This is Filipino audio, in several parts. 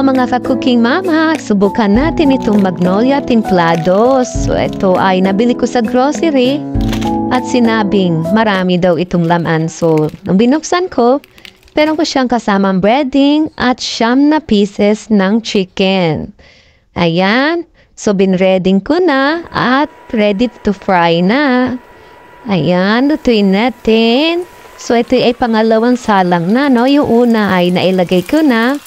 mga ka-cooking mama, subukan natin itong magnolia templados. So ito ay nabili ko sa grocery at sinabing marami daw itong laman. So nung binuksan ko, meron ko siyang kasamang breading at 9 na pieces ng chicken. Ayan, so binreading ko na at ready to fry na. Ayan, lutuin natin. So ito ay pangalawang salang na, no? Yung una ay nailagay ko na.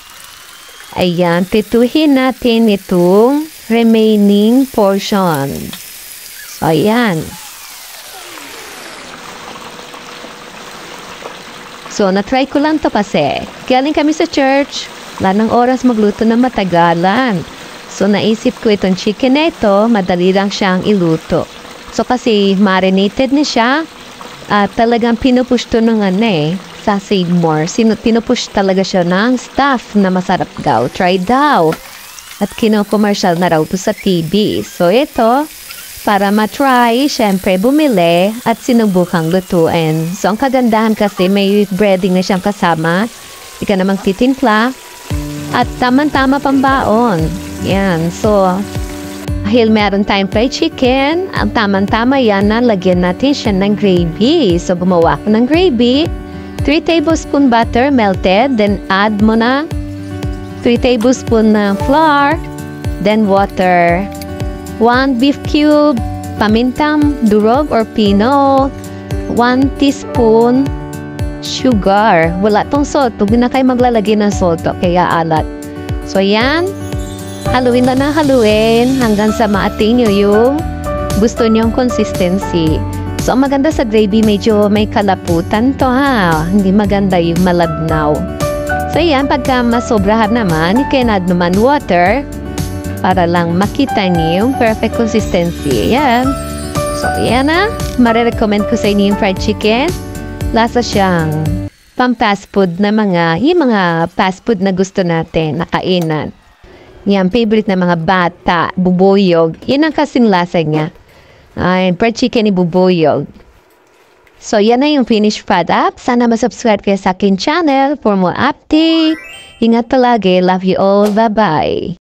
Ayan, pituhin natin itong remaining portion. So, ayan. So, na-try ko lang to kasi. Galing kami sa church. Wala ng oras magluto na matagalan. So, naisip ko itong chicken na ito, madali lang siyang iluto. So, kasi marinated na siya. At talagang pinupush to ng sa Save More. Pinupush talaga siya ng staff na masarap daw. Try daw. At kino-commercial na raw to sa TV. So ito, para matry, syempre bumili at sinubukang lutuin. So ang kagandahan kasi may breading na siyang kasama. Hindi ka namang titimpla. At tamang-tama pambaon. Yan. So, dahil meron tayong fried chicken, ang tamang-tama yan na lagyan natin siya ng gravy. So gumawa ko ng gravy. 3 tablespoon butter melted, then add mo na 3 tablespoon na flour, then water, 1 beef cube, pamintang durog or pino, 1 teaspoon sugar. Wala tong salt, huwag na kayo maglalagay ng salt, kaya alat. So yan, haluin na haluin hanggang sa maating nyo yung gusto nyong consistency. So, ang maganda sa gravy, medyo may kalaputan to ha. Hindi maganda yung malabnaw. So, yan, pagka masobrahan naman, you can add naman water para lang makita niyo yung perfect consistency. Yan. So, yan na. Marirecommend ko sa inyo yung fried chicken. Lasa siyang pang-fast food na yung mga fast food na gusto natin, na kainan. Yan, favorite na mga bata, bubuyog. Yan ang kasing lasa niya. Ay, fried chicken ni bubuyog. So, yan na yung finished product. Sana masubscribe kayo sa akin channel for more update. Ingat palagi. Love you all. Bye-bye.